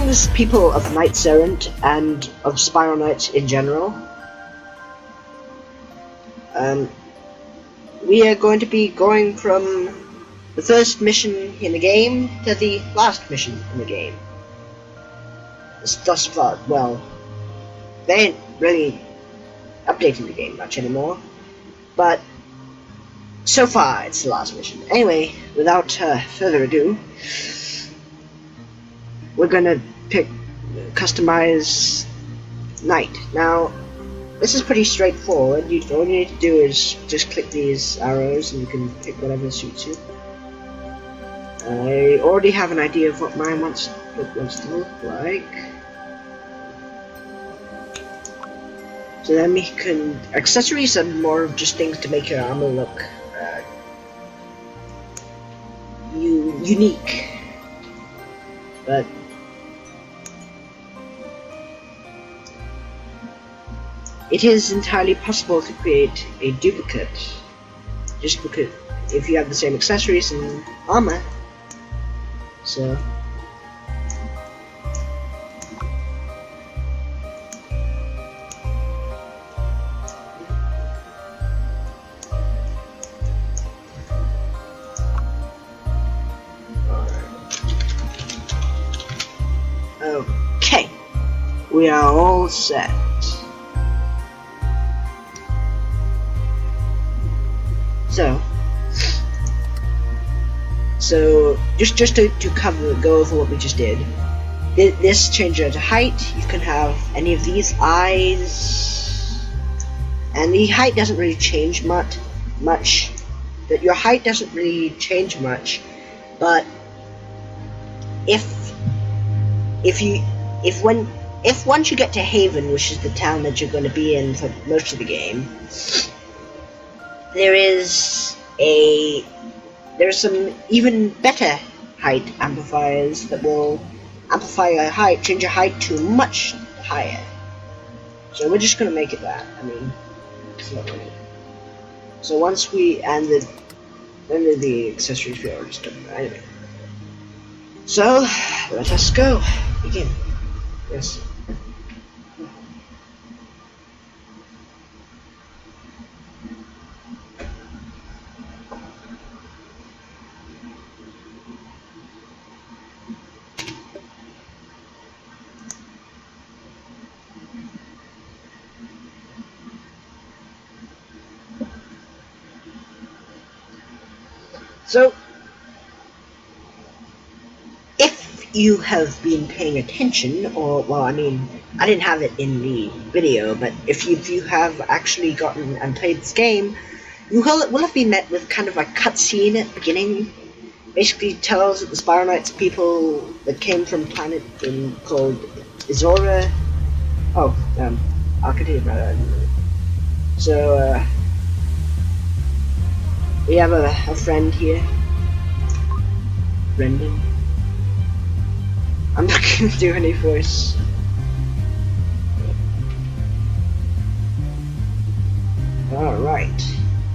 Greetings, people of Knights Errant and of Spiral Knights in general. We are going to be going from the first mission in the game to the last mission in the game. Thus far, well, they ain't really updating the game much anymore, but so far it's the last mission. Anyway, without further ado, we're gonna customize Knight. Now, this is pretty straightforward. All you need to do is just click these arrows and you can pick whatever suits you. I already have an idea of what mine wants to look like. So then we can... accessories are more of just things to make your armor look unique. But it is entirely possible to create a duplicate, just because if you have the same accessories and armor. So okay, we are all set. So just to go over what we just did. This changes to height. You can have any of these eyes, and the height doesn't really change much. That your height doesn't really change much, but if once you get to Haven, which is the town that you're going to be in for most of the game, there's some even better height amplifiers that will amplify your height, change your height to much higher. So we're just gonna make it that. I mean, it's not really. So once we then the accessories we already done. Anyway. So let us go. Begin. Yes. So, if you have been paying attention, or, well, I mean, I didn't have it in the video, but if you have actually gotten and played this game, you will have been met with kind of a cutscene at the beginning. Basically tells that the Spiral Knights people that came from a planet called Izora. Oh, I'll continue about that in a minute. So, we have a friend here, Brendan. I'm not gonna do any voice. Alright,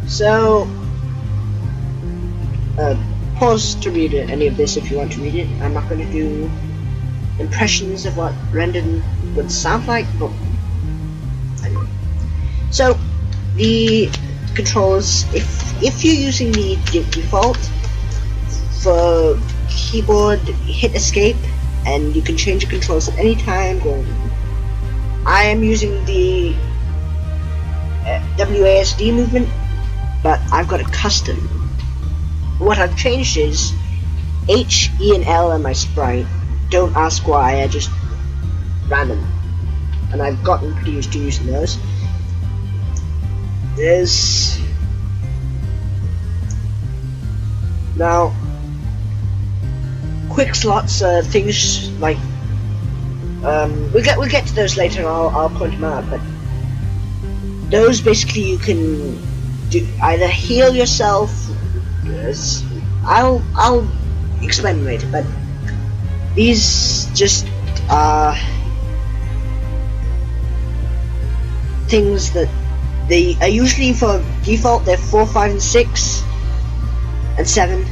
so pause to read any of this if you want to read it. I'm not gonna do impressions of what Brendan would sound like, but anyway. So the controls, if you're using the default for keyboard, hit escape and you can change the controls at any time. I am using the WASD movement, but I've got a custom. What I've changed is H, E, and L in my sprite. Don't ask why, I just random, and I've gotten pretty used to using those. There's now quick slots, things like we'll get to those later. And I'll point them out, but those basically you can do either heal yourself. I'll explain later, but these just are things that they are usually for default. They're 4, 5, and 6, and 7.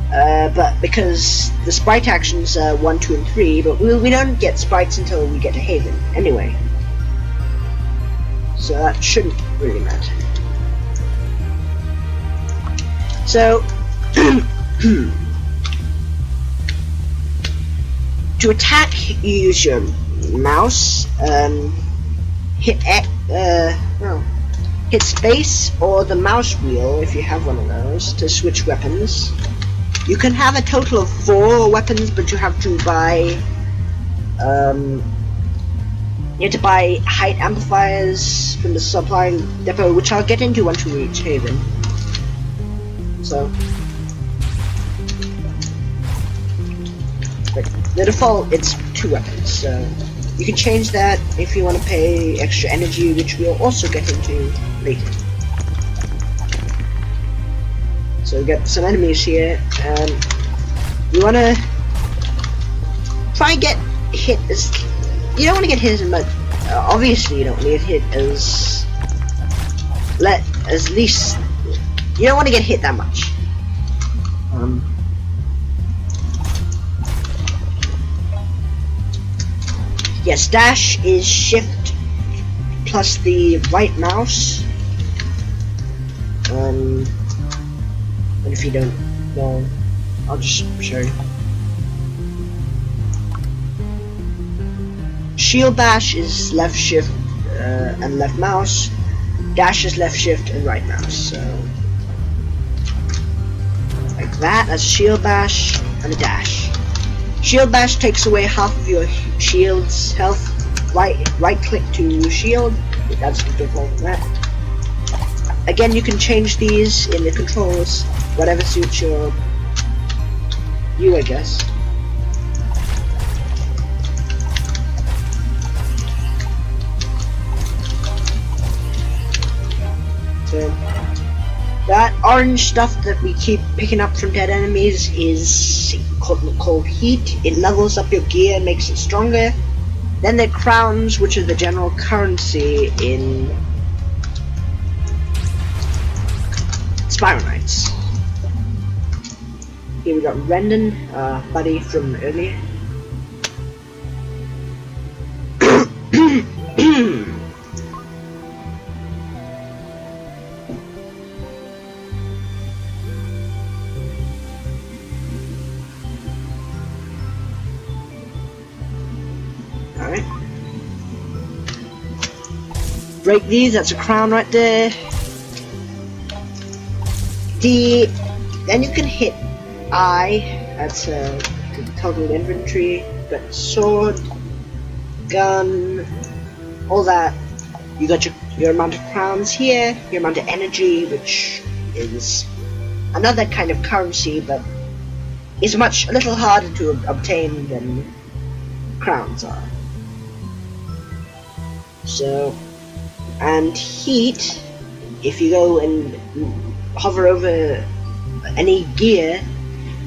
but because the sprite actions are 1, 2, and 3, but we don't get sprites until we get to Haven, anyway. So that shouldn't really matter. So, to attack, you use your mouse, hit space or the mouse wheel if you have one of those to switch weapons. You can have a total of 4 weapons, but you have to buy height amplifiers from the supply depot, which I'll get into once we reach Haven. So, but the default it's 2 weapons, so you can change that if you want to pay extra energy, which we'll also get into later. So we got some enemies here, and you want to try and get hit as... You don't want to get hit as much... obviously you don't want to get hit as... least... You don't want to get hit that much. Yes, dash is shift plus the right mouse. And if you don't, well, I'll just show you. Shield bash is left shift and left mouse. Dash is left shift and right mouse. So like that. That's shield bash and a dash. Shield bash takes away half of your shield's health. Right click to shield. That's the default of that. Again, you can change these in the controls, whatever suits you, I guess. So that orange stuff that we keep picking up from dead enemies is called heat. It levels up your gear and makes it stronger. Then the crowns, which are the general currency in Spiral Knights. Here we got Rendon, buddy from earlier. Alright. Break these, that's a crown right there. Then you can hit I, that's the total inventory, but sword, gun, all that. You got your amount of crowns here, your amount of energy, which is another kind of currency, but is a little harder to obtain than crowns are. So, and heat, if you go and hover over any gear,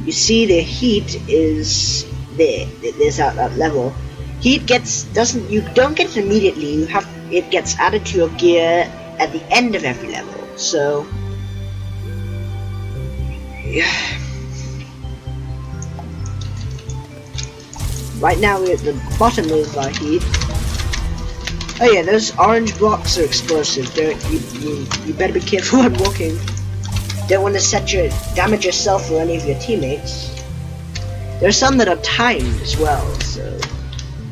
you see the heat is there. There's that level. Heat you don't get it immediately. It gets added to your gear at the end of every level. So yeah. Right now we're at the bottom of our heat. Oh yeah, those orange blocks are explosive. You better be careful when walking. Don't want to damage yourself or any of your teammates. There are some that are timed as well, so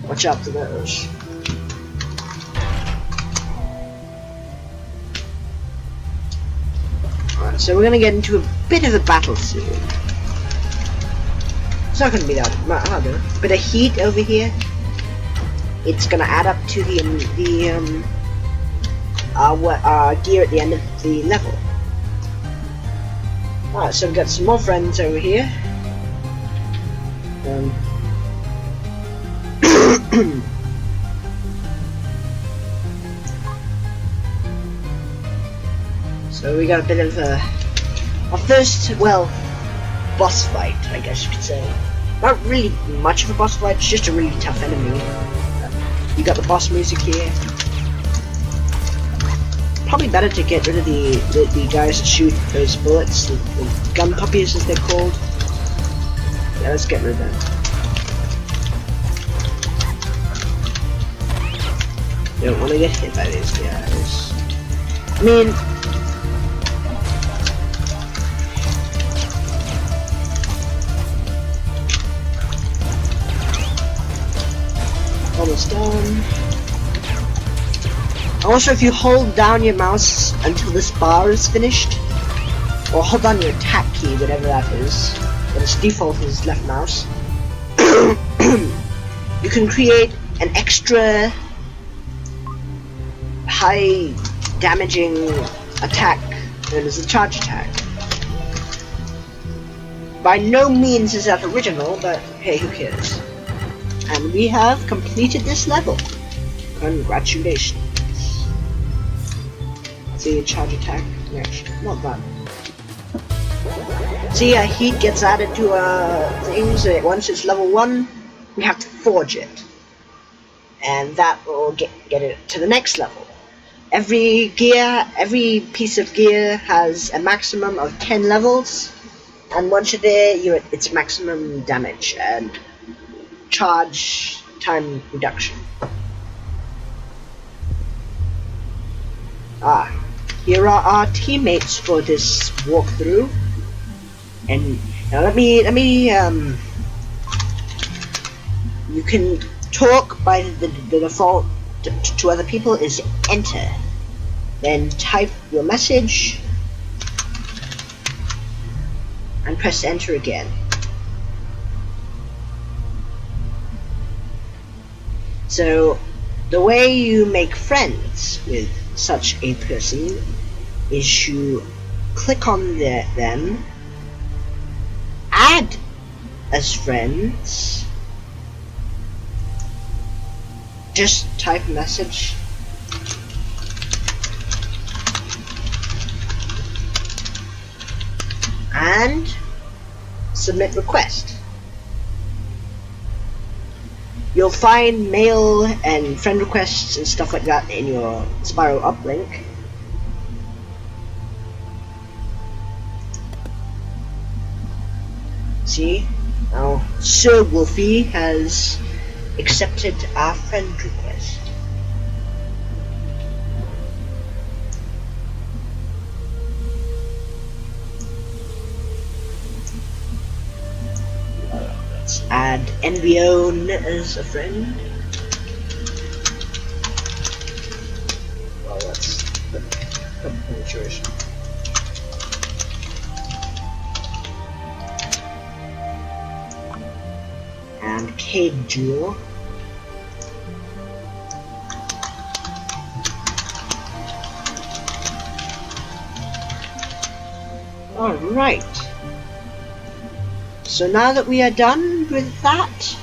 watch out for those. Alright, so we're gonna get into a bit of a battle soon. It's not gonna be that harder. Bit of heat over here. It's gonna add up to the gear at the end of the level. Alright, so we've got some more friends over here. So we got a bit of our first, boss fight, I guess you could say. Not really much of a boss fight, it's just a really tough enemy. You got the boss music here. Probably better to get rid of the guys that shoot those bullets, the gun puppies as they're called. Yeah, let's get rid of that. Don't want to get hit by these guys. I mean, almost done. Also, if you hold down your mouse until this bar is finished, or hold on your attack key, whatever that is, but its default is left mouse, you can create an extra high damaging attack known as a charge attack. By no means is that original, but hey, who cares? And we have completed this level. Congratulations. See, charge attack next. Not bad. See, heat gets added to things. Once it's level 1, we have to forge it, and that will get it to the next level. Every piece of gear has a maximum of 10 levels, and once you're there, you're at its maximum damage and charge time reduction. Here are our teammates for this walkthrough, and now let me you can talk by the default to other people is enter, then type your message and press enter again. So the way you make friends with such a person is you click on them, add as friends, just type a message, and submit request. You'll find mail and friend requests and stuff like that in your Spiral uplink. See, now Sir Wolfie has accepted our friend request. Let's add Envione as a friend. Well, let's put pictures. And Cade Jewel. Alright. So now that we are done with that,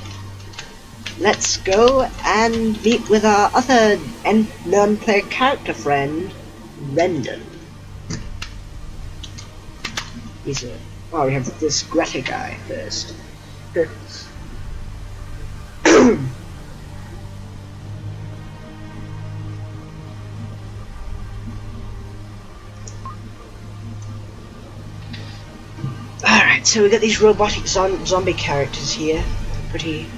let's go and meet with our other non-player character friend, Rendon. We have this Greta guy first. Alright, so we got these robotic zombie characters here. Pretty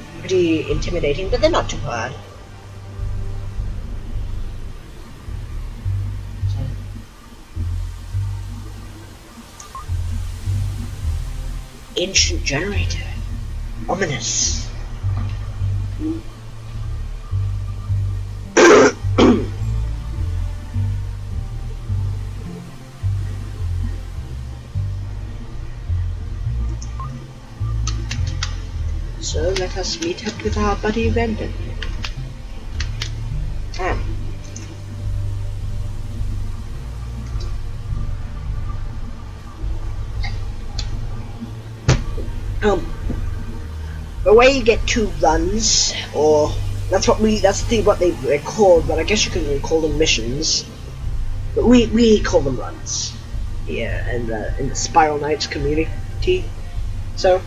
intimidating, but they're not too hard. Ancient generator. Ominous. So let us meet up with our buddy Rendon. The way you get 2 runs, or that's what they're called, but I guess you can call them missions. But we call them runs here in the Spiral Knights community. So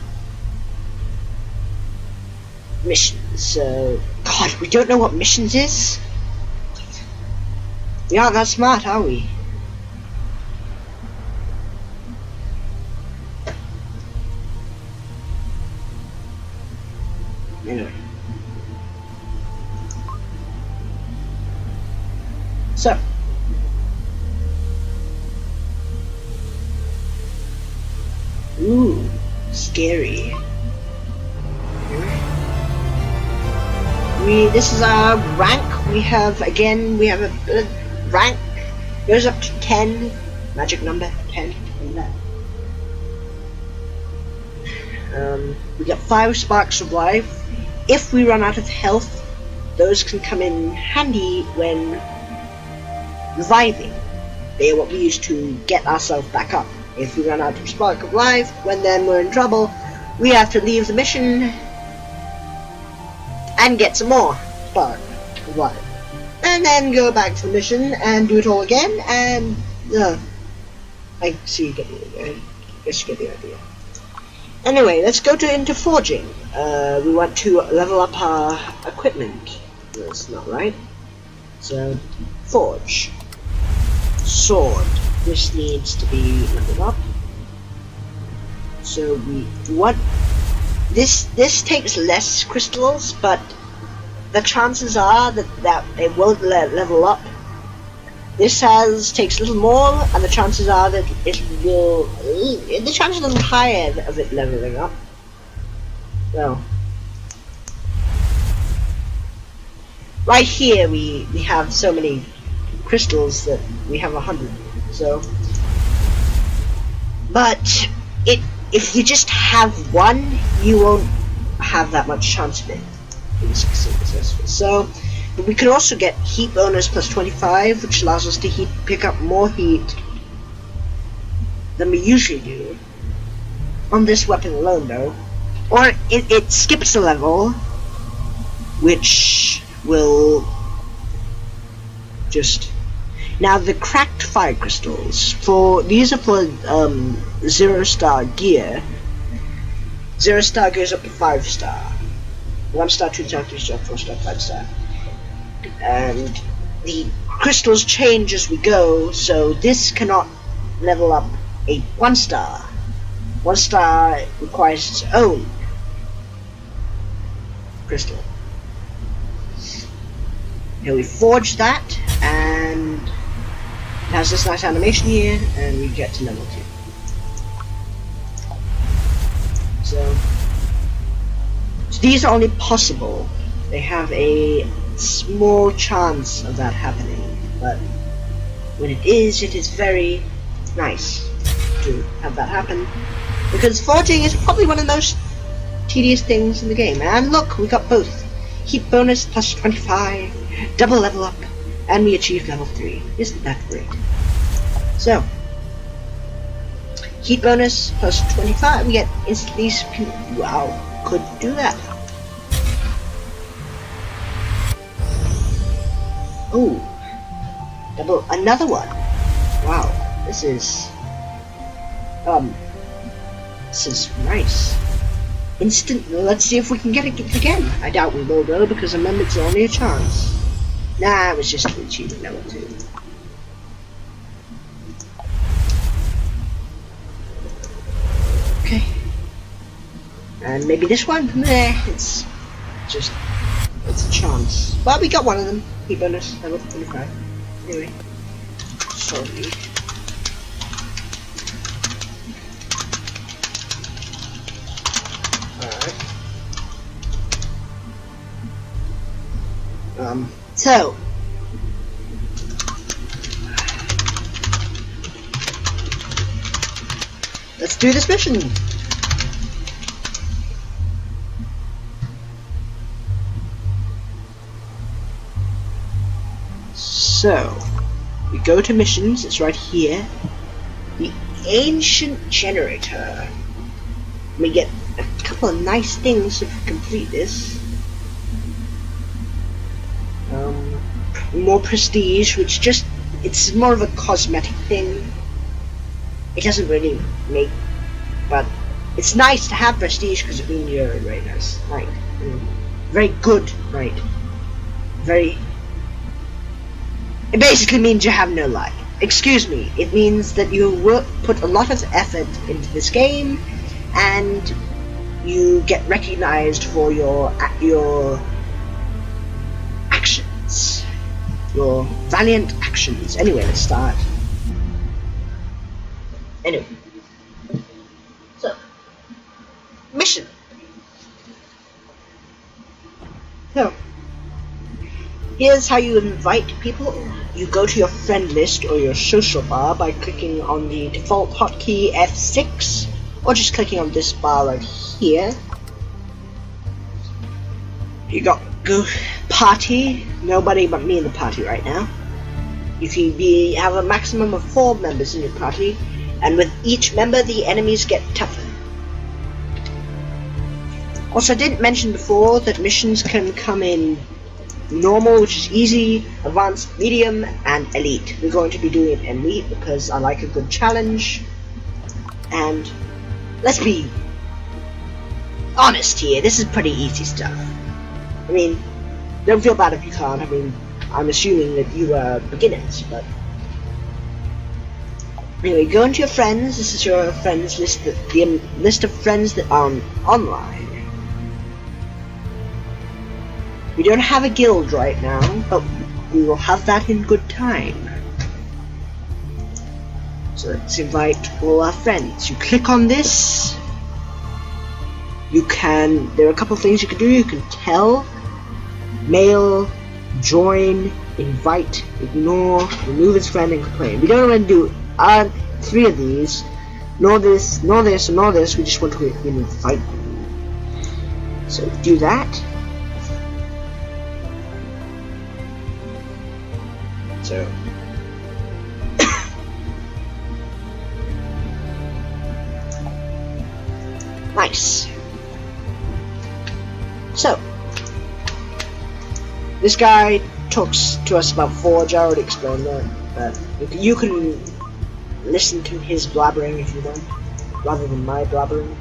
missions. So God, we don't know what missions is. We aren't that smart, are we? Anyway. So. Ooh, scary. This is our rank. We have a rank goes up to 10, magic number 10. We get 5 sparks of life. If we run out of health, those can come in handy when reviving. They are what we use to get ourselves back up. If we run out of spark of life, then we're in trouble. We have to leave the mission and get some more spark of life, and then go back to the mission and do it all again. And I see you get the idea. Anyway, let's go into forging. We want to level up our equipment. That's not right. So, forge. Sword. This needs to be leveled up. So we want this takes less crystals, but the chances are that it won't level up. This takes a little more, and the chances are that it will. The chances are a little higher of it leveling up. Well, right here we have so many crystals that we have 100. So, but if you just have one, you won't have that much chance of it being successful. So, but we can also get heat bonus plus 25, which allows us to pick up more heat than we usually do on this weapon alone, though. Or it skips a level, which will just. Now the cracked fire crystals, these are for 0-star gear. 0-star goes up to 5-star. 1-star, 2-star, 3-star, 4-star, 5-star. And the crystals change as we go, so this cannot level up a 1-star. 1-star requires its own crystal. Now we forge that, and it has this nice animation here, and we get to level 2. So these are only possible. They have a small chance of that happening, but when it is very nice to have that happen, because forging is probably one of the most tedious things in the game. And look, we got both. Heat bonus plus 25, double level up, and we achieved level 3. Isn't that great? So, heat bonus plus 25, we get instantly. Wow, could do that. Ooh, another one. Wow, this is nice. Instant. Let's see if we can get it again. I doubt we will, though, because remember, it's only a chance. Nah, it was just to achieve level 2. Okay. And maybe this one? Nah, it's a chance. Well, we got one of them. Heat bonus, level 25. Anyway. Sorry. So let's do this mission. So we go to missions. It's right here. The ancient generator. We get a couple of nice things if we complete this. More prestige, which it's more of a cosmetic thing. It doesn't really make, but it's nice to have prestige because it means you're a very nice knight. Very good knight. It basically means you have no life. Excuse me, it means that you will put a lot of effort into this game, and you get recognized for your actions, your valiant actions. Anyway, let's start. Anyway, so mission. So here's how you invite people. You go to your friend list or your social bar by clicking on the default hotkey F6, or just clicking on this bar right here. You got go party, nobody but me in the party right now. You can have a maximum of 4 members in your party, and with each member the enemies get tougher. Also, I didn't mention before that missions can come in normal, which is easy, advanced, medium, and elite. We're going to be doing it elite because I like a good challenge, and let's be honest here, this is pretty easy stuff. I mean, don't feel bad if you can't. I mean, I'm assuming that you are beginners, but anyway, go into your friends. This is your friends list, the list of friends that are online. We don't have a guild right now, but we will have that in good time. So let's invite all our friends. You click on this. There are a couple of things you can do. You can tell, mail, join, invite, ignore, remove as friend, and complain. We don't want to do 3 of these, nor this, nor this, nor this. We just want to invite them. So do that. So nice. So this guy talks to us about Forge. I already explained that, but you can listen to his blabbering if you want, rather than my blabbering.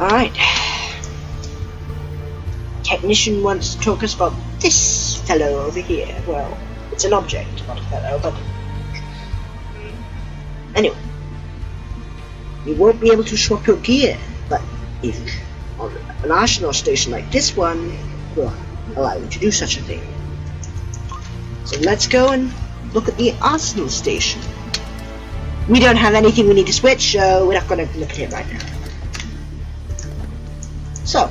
Alright. Technician wants to talk us about this fellow over here. Well, it's an object, not a fellow, but anyway. You won't be able to swap your gear, but if on an arsenal station like this one will allow you to do such a thing. So let's go and look at the arsenal station. We don't have anything we need to switch, so we're not going to look at it right now. So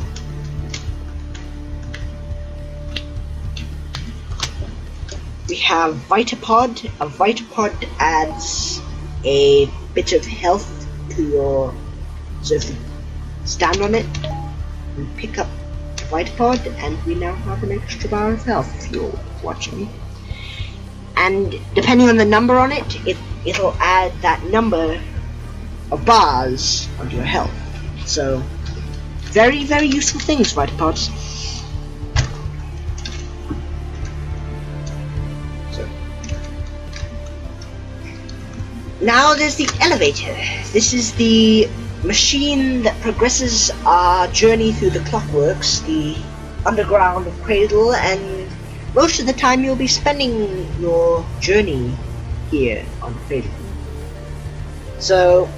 we have Vitapod. A Vitapod adds a bit of health to your, so if you stand on it and pick up the Vitapod, and we now have an extra bar of health if you're watching. And depending on the number on it, it'll add that number of bars onto your health. So very, very useful things, Vitapods. Now there's the elevator. This is the machine that progresses our journey through the clockworks, the underground of Cradle, and most of the time you'll be spending your journey here on Cradle. So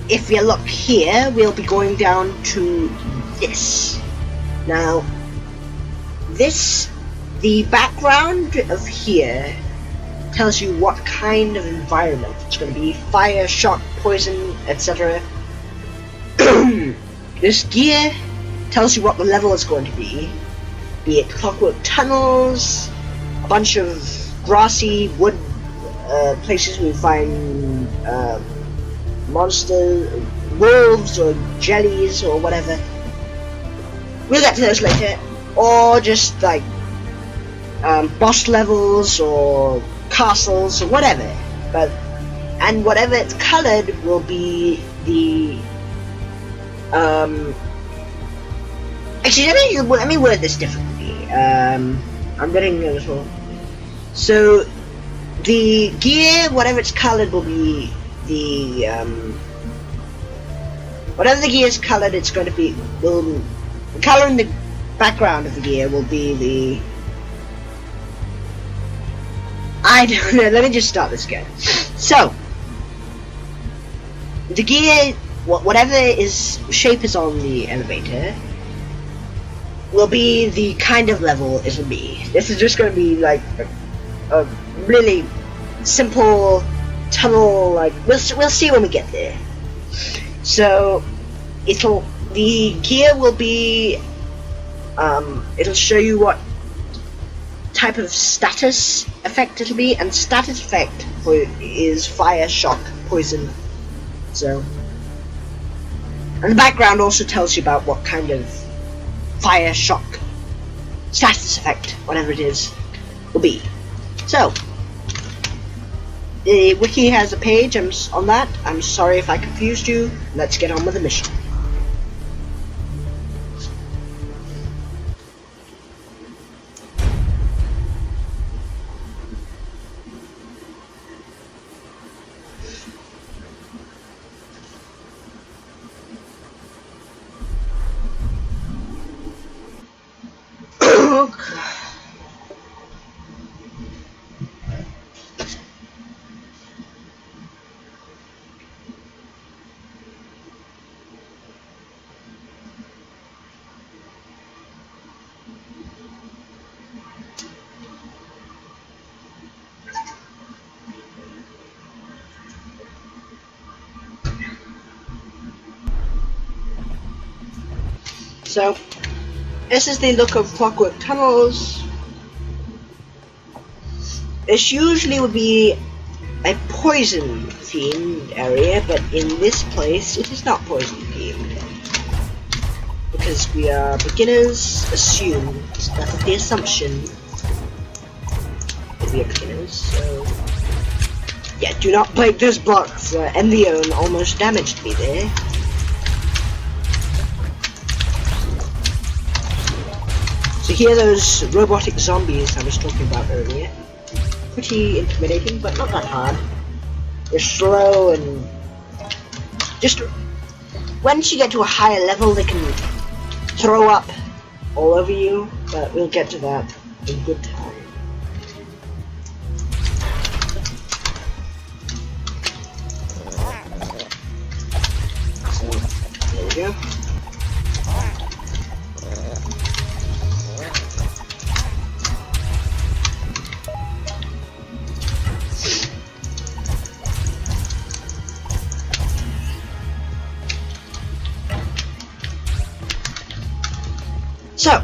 if you look here, we'll be going down to this. Now the background of here tells you what kind of environment it's going to be: fire, shock, poison, etc. This gear tells you what the level is going to be it clockwork tunnels, a bunch of grassy wood places where you find monsters, wolves or jellies or whatever. We'll get to those later. Or just like boss levels or castles or whatever, and whatever it's colored will be the actually let me word this differently. I'm getting a little. So the gear, whatever it's colored, will be the whatever the gear is colored, it's going to be the color in the background of the gear will be the. I don't know, let me just start this again. So, the gear, whatever shape is on the elevator, will be the kind of level it'll be. This is just going to be like a really simple tunnel. Like we'll see when we get there. So the gear will be it'll show you what type of status effect it'll be, and status effect is fire, shock, poison. So, and the background also tells you about what kind of fire, shock, status effect, whatever it is, will be. So, the wiki has a page on that. I'm sorry if I confused you. Let's get on with the mission. So, this is the look of Clockwork Tunnels. This usually would be a poison themed area, but in this place it is not poison themed. Because we are beginners, assume, that's the assumption that we are beginners, so yeah, do not break those blocks. Envion almost damaged me there. So here are those robotic zombies I was talking about earlier. Pretty intimidating, but not that hard. They're slow, and just once you get to a higher level they can throw up all over you, but we'll get to that in good time. So, there we go. So,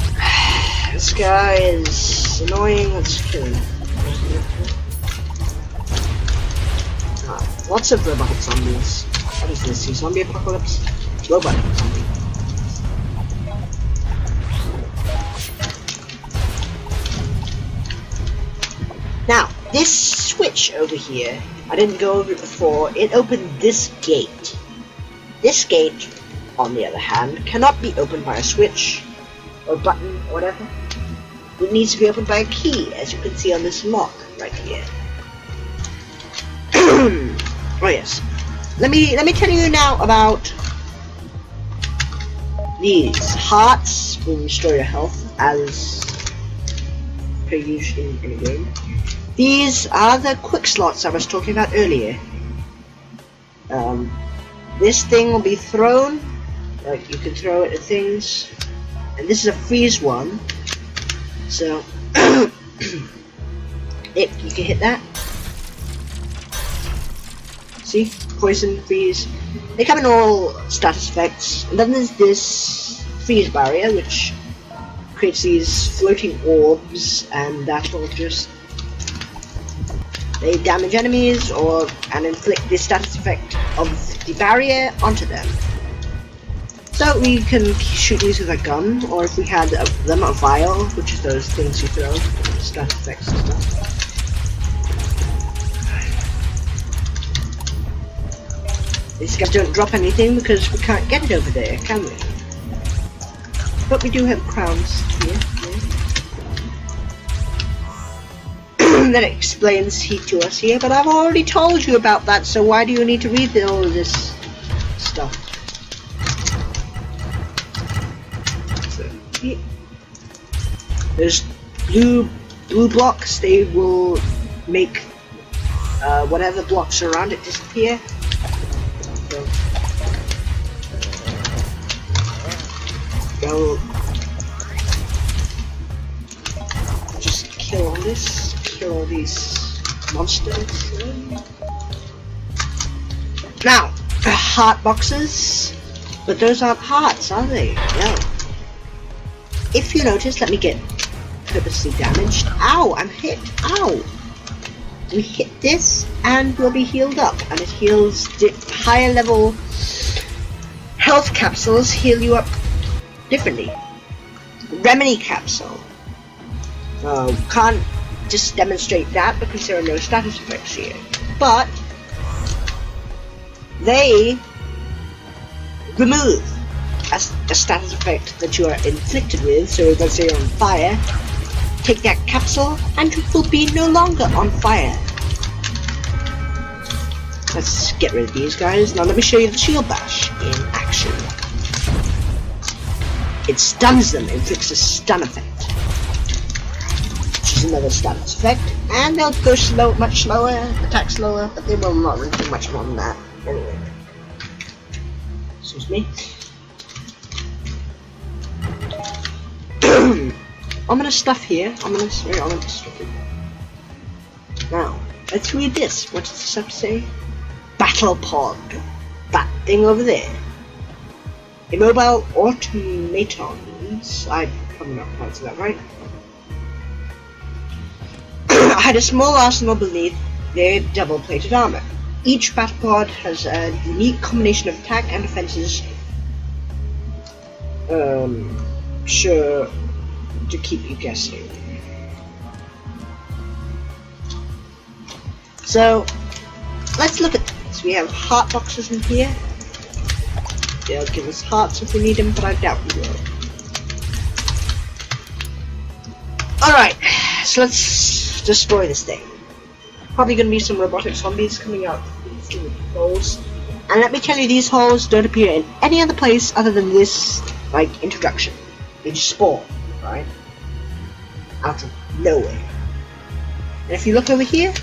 this guy is annoying. Let's kill him. Lots of robotic zombies. What is this? A zombie apocalypse? Robot zombie. Now, this switch over here, I didn't go over it before. It opened this gate. This gate, on the other hand, cannot be opened by a switch or button or whatever. It needs to be opened by a key, as you can see on this lock right here. Oh yes. Let me tell you now about these. Hearts will restore your health as per usual in a game. These are the quick slots I was talking about earlier. This thing will be thrown, like you can throw it at things. And this is a freeze one, so you can hit that. See, poison, freeze. They come in all status effects. And then there's this freeze barrier, which creates these floating orbs, and that will just they damage enemies and inflict the status effect of the barrier onto them. So we can shoot these with a gun, or if we had them a vial, which is those things you throw, status effects and stuff. These guys don't drop anything because we can't get it over there, can we? But we do have crowns here. That explains heat to us here, but I've already told you about that, so why do you need to read all of this stuff? There's blue blocks. They will make whatever blocks around it disappear. So this. Kill all these monsters. Now, heart boxes. But those aren't hearts, are they? No. If you notice, let me get purposely damaged. Ow, I'm hit. Ow. We hit this and we'll be healed up. And it heals higher level health capsules heal you up differently. Remedy capsule. Can't just demonstrate that because there are no status effects here. But they remove a status effect that you are inflicted with. So let's say you're on fire, take that capsule and you will be no longer on fire. Let's get rid of these guys. Now let me show you the shield bash in action. It stuns them, inflicts a stun effect, which is another status effect, and they'll go slow, much slower, attack slower, but they will not really do much more than that. Anyway. Excuse me. Ominous stuff here. Ominous, very ominous stuff here. Now, let's read this. What does this have to say? Battle pod. That thing over there. Immobile automatons. I'm probably not pronouncing that right. I had a small arsenal beneath their double-plated armor. Each battle pod has a unique combination of attack and defenses. Sure to keep you guessing. So, let's look at this. We have heart boxes in here. They'll give us hearts if we need them, but I doubt we will. Alright, so let's destroy this thing. Probably going to be some robotic zombies coming out through holes. And let me tell you, these holes don't appear in any other place other than this, like, introduction. They just spawn, right? Out of nowhere. And if you look over here,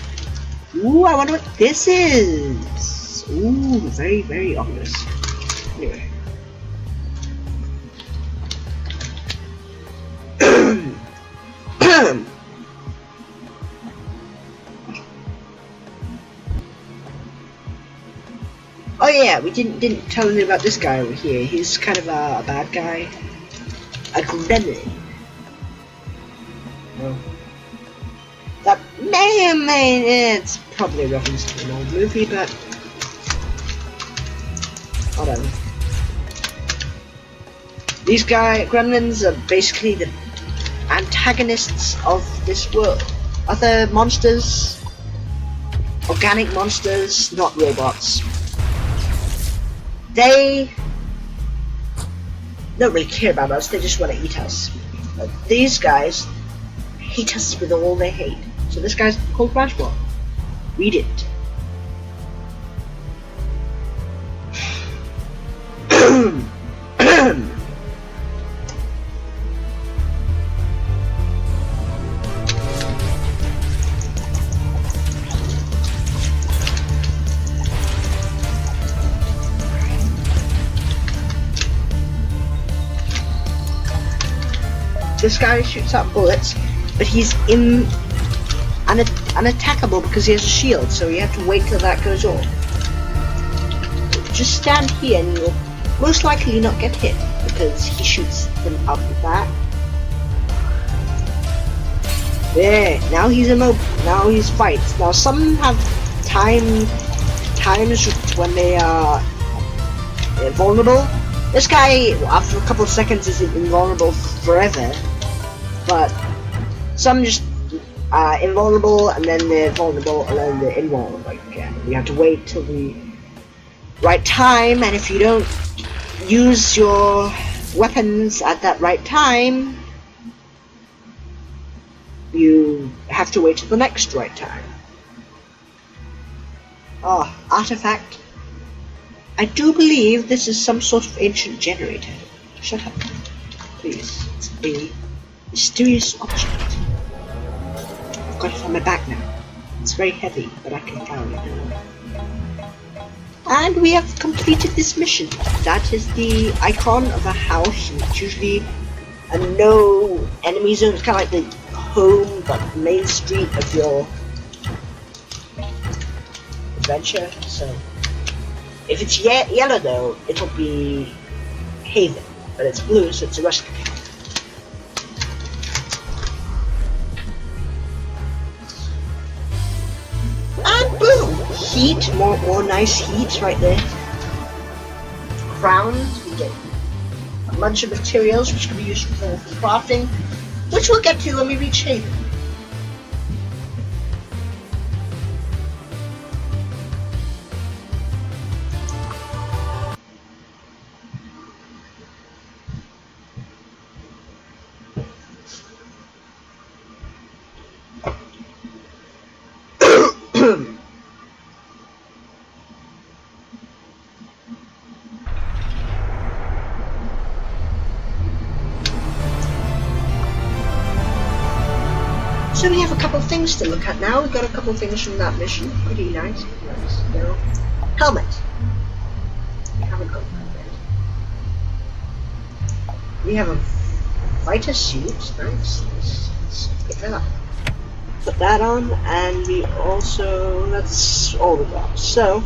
ooh, I wonder what this is. Ooh, very, very ominous. Anyway. Oh yeah, we didn't tell them about this guy over here. He's kind of a bad guy. A gremlin. Well, that it's probably a reference to an old movie, but whatever. These gremlins are basically the antagonists of this world. Other monsters, organic monsters, not robots, they don't really care about us, they just want to eat us. But these guys hate us with all they hate. So this guy's called Flashball. Read it. This guy shoots out bullets, but he's unattackable because he has a shield, so you have to wait till that goes off. Just stand here and you'll most likely not get hit because he shoots them out with that. There, now he's immobile. Now he's fights. Now some have times when they are vulnerable. This guy, after a couple of seconds, is invulnerable forever. But some just invulnerable, and then they're vulnerable, and then they're invulnerable again. You have to wait till the right time, and if you don't use your weapons at that right time, you have to wait till the next right time. Ah, artifact. I do believe this is some sort of ancient generator. Shut up, please. It's a mysterious object. I've got it on my back now. It's very heavy, but I can carry it. And we have completed this mission. That is the icon of a house. It's usually a no enemy zone. It's kind of like the home, the main street of your adventure. So if it's yellow though, it'll be Haven, but it's blue, so it's a rescue. And boom! Heat, more nice heat right there. Crowns, we get a bunch of materials which can be used for crafting, which we'll get to when we reach Haven. So we have a couple things to look at now. We've got a couple things from that mission. Pretty nice. No. Helmet. We haven't got that yet. We have a fighter suit. Nice. Let's pick that up. Put that on, and we also, that's all we got. So,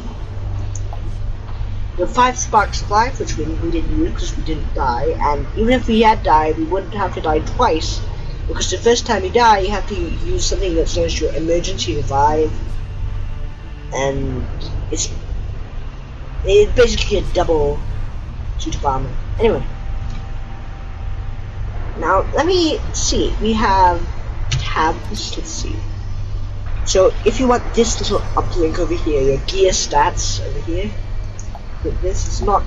the 5 sparks of life, which we didn't use because we didn't die, and even if we had died, we wouldn't have to die twice. Because the first time you die, you have to use something that's known as your emergency revive, and it's basically a double suit of armor. Anyway, now let me see. We have tabs. Let's see. So if you want this little uplink over here, your gear stats over here. With this, it's not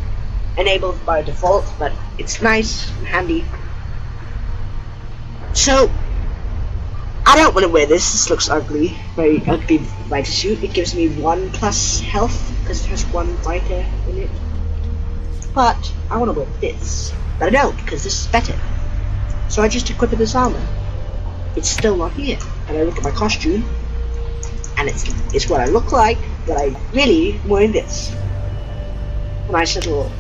enabled by default, but it's nice and handy. So, I don't want to wear this. This looks ugly. Very ugly fighter suit. It gives me 1+ health because it has 1 fighter in it. But I want to wear this. But I don't, because this is better. So I just equip this armor. It's still not here. And I look at my costume, and it's what I look like, but I really am wearing this. A nice little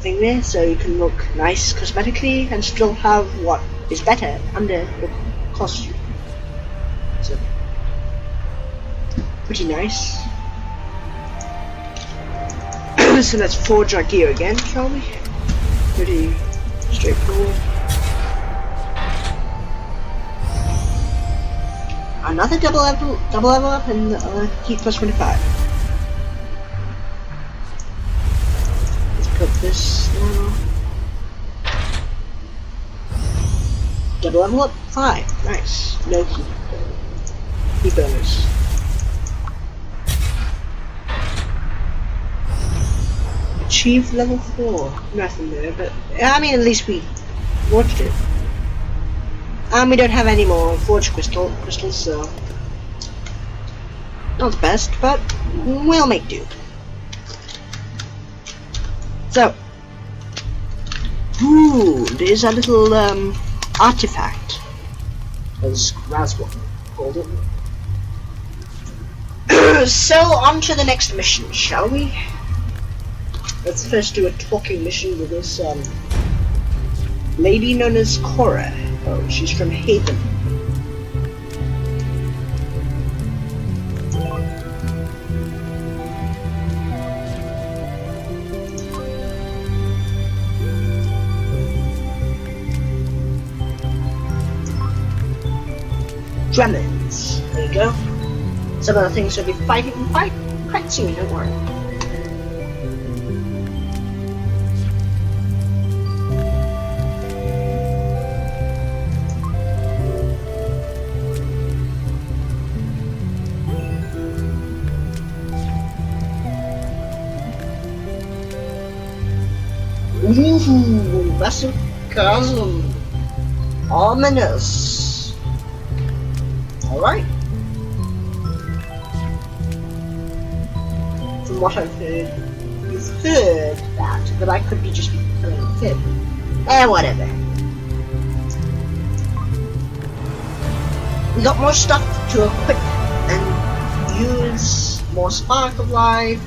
thing there, so you can look nice cosmetically and still have what is better under the costume. So pretty nice. So let's forge our gear again, shall we? Pretty straightforward. Another double level up, and heat plus 25. Let's put this now. Double level up 5. Nice. No heat bonus. Achieve level 4. Nothing there, but I mean, at least we watched it. And we don't have any more forge crystals, so not the best, but we'll make do. So, ooh, there's a little artifact, as Raswell called it. So, on to the next mission, shall we? Let's first do a talking mission with this lady known as Cora. Oh, she's from Haven. Dremons. There you go. Some of the things we'll be fighting quite soon, don't worry. Ooh, massive chasm. Ominous. Alright. From what I've heard, you've heard that, but I could be just playing a fib. Whatever. We got more stuff to equip and use, more spark of life,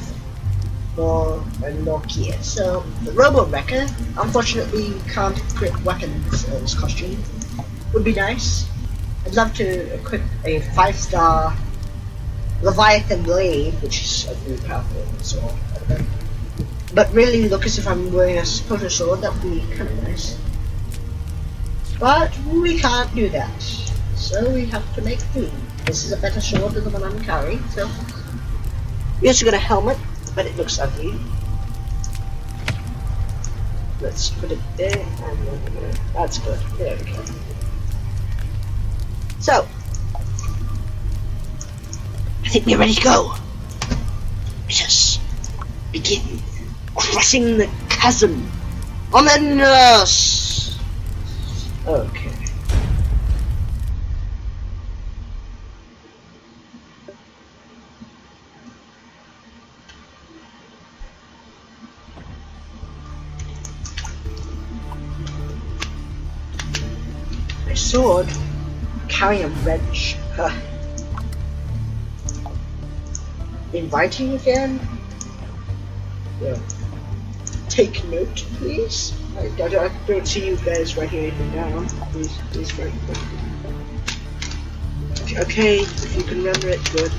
and more gear. So the Robo Wrecker, unfortunately you can't equip weapons in this costume. Would be nice. I'd love to equip a 5-star Leviathan blade, which is a really powerful sword. But really, look as if I'm wearing a supporter sword. That would be kind of nice. But we can't do that, so we have to make do. This is a better sword than the one I'm carrying. So we also got a helmet, but it looks ugly. Let's put it there, and then that's good. There we go. So, I think we're ready to go. Let us begin crossing the chasm. Ominous! Okay. My sword, carrying a wrench. Inviting again? Yeah. Take note, please. I don't see you guys writing anything down. Please write it down. Okay, if you can remember it, good.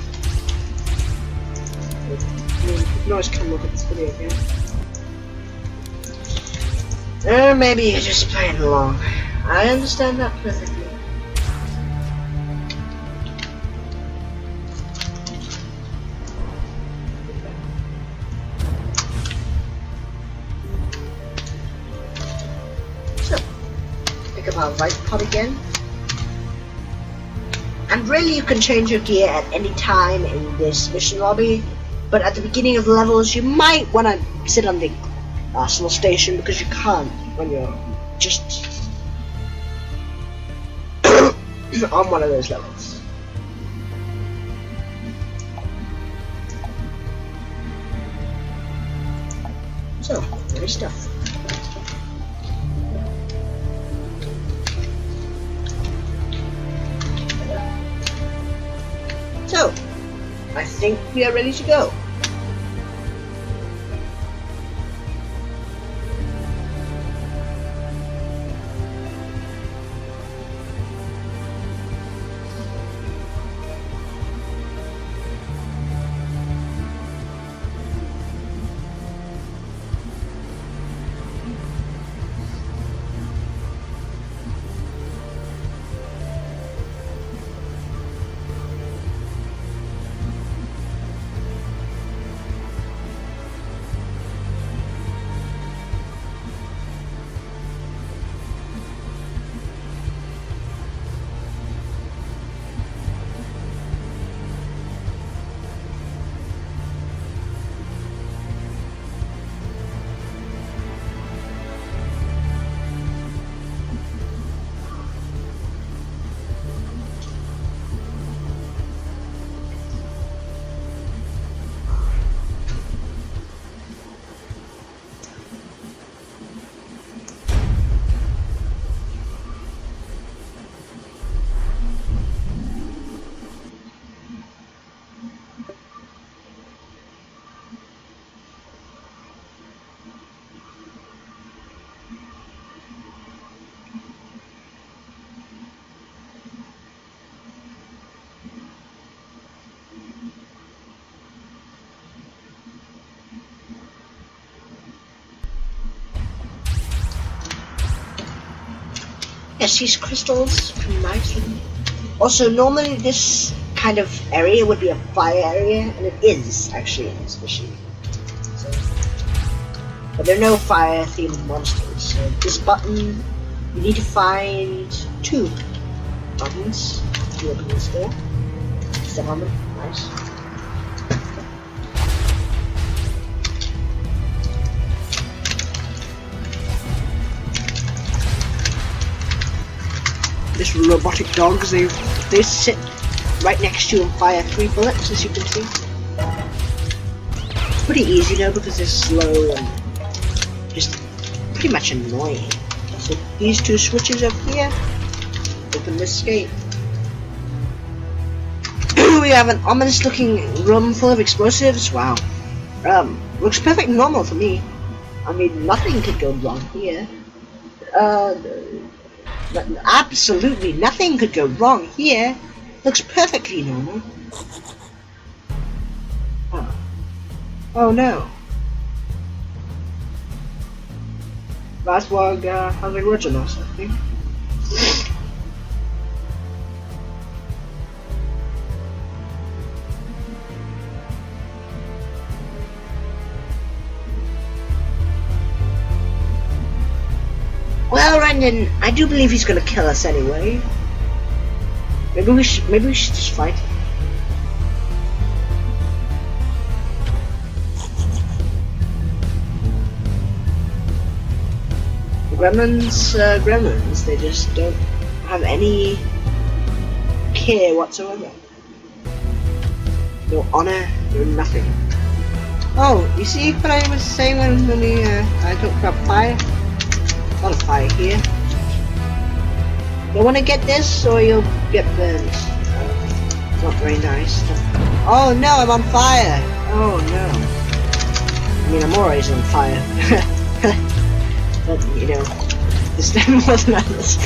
I mean, you can always come look at this video again. Or maybe you're just playing along. I understand that perfectly. Right pod again, and really you can change your gear at any time in this mission lobby, but at the beginning of the levels you might want to sit on the arsenal station because you can't when you're just on one of those levels. So, very stuff. So, I think we are ready to go. Yes, these crystals come nicely. Also, normally this kind of area would be a fire area, and it is actually in this mission. So, but there are no fire-themed monsters. So this button, you need to find 2 buttons to open this door. Step on them, nice. This robotic dogs, they sit right next to you and fire 3 bullets, as you can see. It's pretty easy though because they're slow and just pretty much annoying. So these 2 switches up here open this gate. We have an ominous looking room full of explosives. Wow. Looks perfect normal for me. I mean, nothing could go wrong here. But absolutely nothing could go wrong here. Looks perfectly normal. Oh. Oh no. That was has original something. Well, Randon, I do believe he's gonna kill us anyway. Maybe we should just fight. Gremlins, they just don't have any care whatsoever. No honor, no nothing. Oh, you see what I was saying when I talked about fire? A lot of fire here. You wanna get this or you'll get burned. Not very nice. Oh no, I'm on fire! Oh no. I mean, I'm always on fire. But, you know, this time wasn't nice.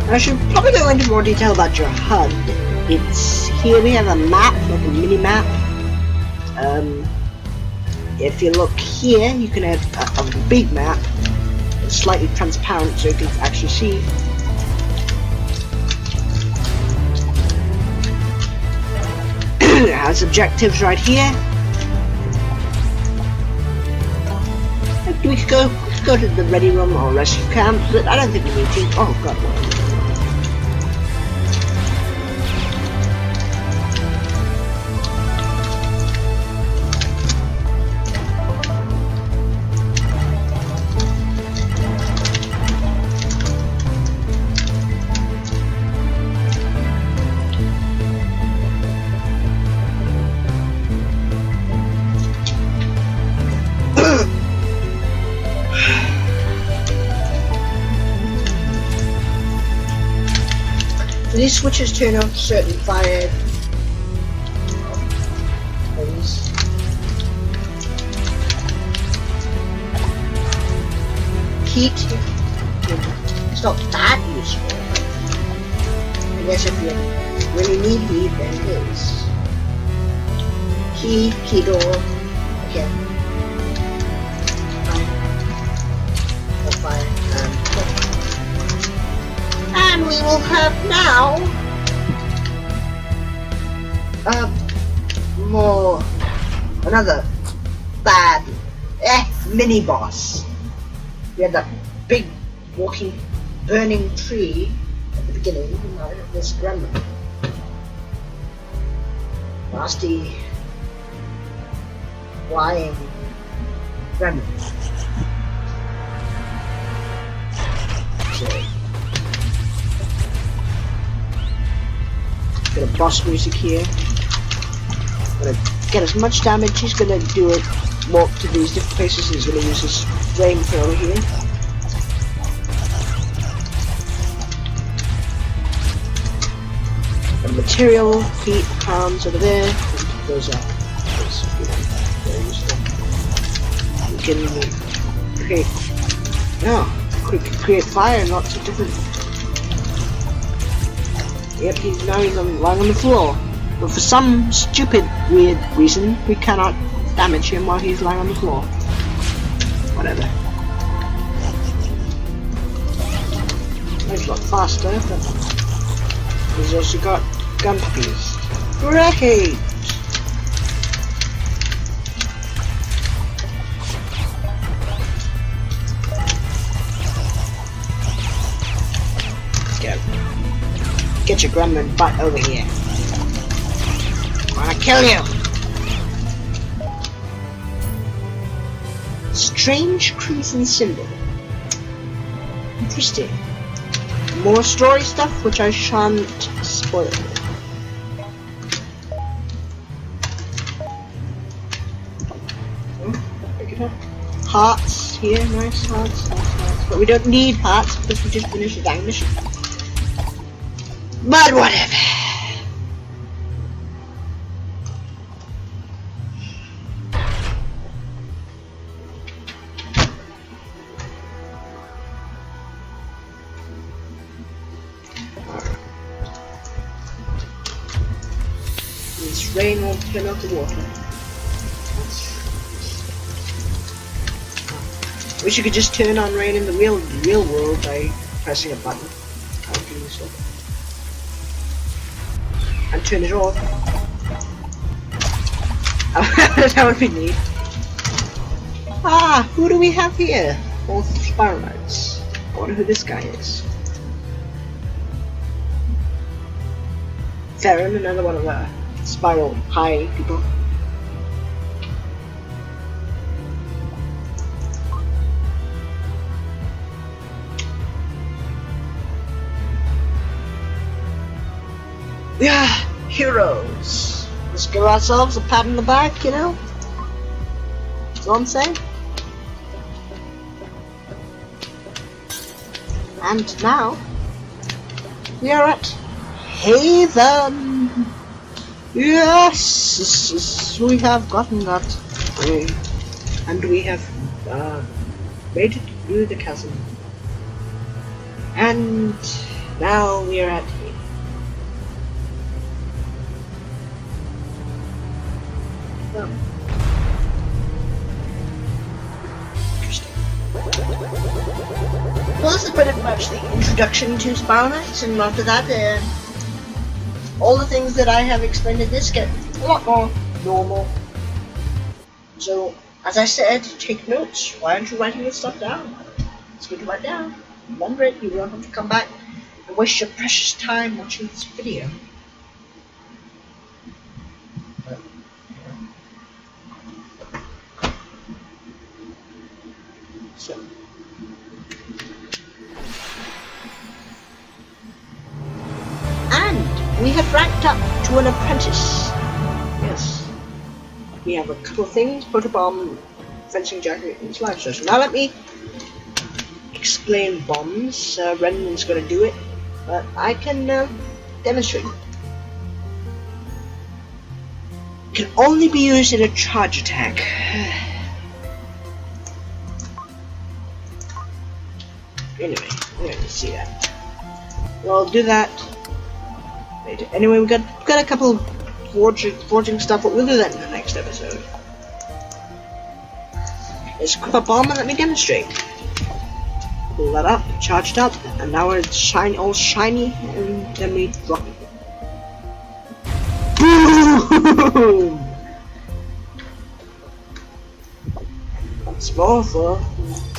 I should probably go into more detail about your HUD. It's here we have a map, like a mini map. If you look here, you can have a big map. It's slightly transparent so you can actually see. It has objectives right here. We could go to the ready room or rescue camp, but I don't think we need to. Oh god, what? These switches turn off certain fire things. Heat, it's not that useful. I guess if you really need heat, then it is. Key door, okay. Fire, and we will have now another bad mini boss. We had that big walking burning tree at the beginning of this gremlin. Nasty flying gremlin. So got a boss music here. Gonna get as much damage. He's gonna do it. Walk to these different places. He's gonna use his flamethrower here. The material, heat, harms over there. And those are very useful. You can create fire in lots of different. Yep, he's lying on the floor. But for some stupid, weird reason, we cannot damage him while he's lying on the floor. Whatever. He's a lot faster, but he's also got gun puppies. Great! Get your gremlin butt over here. I wanna kill you! Strange crimson symbol. Interesting. More story stuff which I shan't spoil. Pick it up. Hearts here, nice hearts. But we don't need hearts because we just finished the dang mission. But whatever. this rain won't turn out the water. Wish you could just turn on rain in the real world by pressing a button. That would be useful. And turn it off. That would be neat. Ah, who do we have here? All Firemelius. I wonder who this guy is. Errant, another one of the spiral high people. We are heroes. Let's give ourselves a pat on the back, you know? That's what I'm saying. And now, we are at Haven. Yes, we have gotten that way. And we have made it through the chasm. And now we are at Haven. Interesting. Well, this is pretty much the introduction to Firemelius, and after that, all the things that I have explained in this get a lot more normal. So, as I said, take notes. Why aren't you writing this stuff down? It's good to write down. Remember it, you won't have to come back and waste your precious time watching this video. So, and we have ranked up to an apprentice. Yes. We have a couple of things, photobomb, fencing jacket, and slide social. Now let me explain bombs. Renan's going to do it, but I can demonstrate it. It can only be used in a charge attack. Anyway, we're going to see that. We'll do that later. Anyway, we've got a couple forging stuff, but we'll do that in the next episode. Let's equip a bomb and let me demonstrate. Pull that up, charge it up, and now it's all shiny, and then we drop it. Boom! Once more for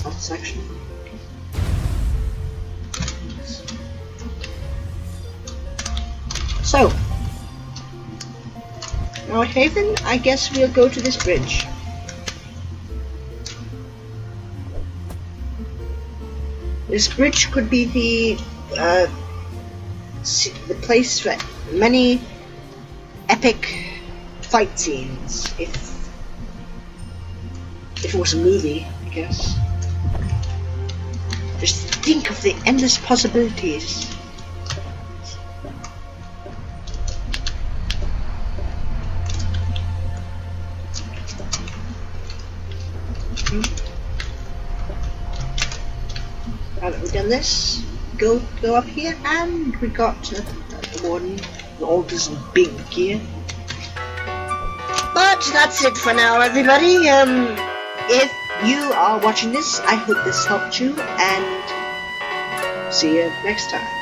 that section. So, now at Haven, I guess we'll go to this bridge. This bridge could be the place for many epic fight scenes, if it was a movie, I guess. Just think of the endless possibilities. Now that we've done this, go up here, and we got the warden, all this big gear. But that's it for now, everybody. If you are watching this, I hope this helped you, and see you next time.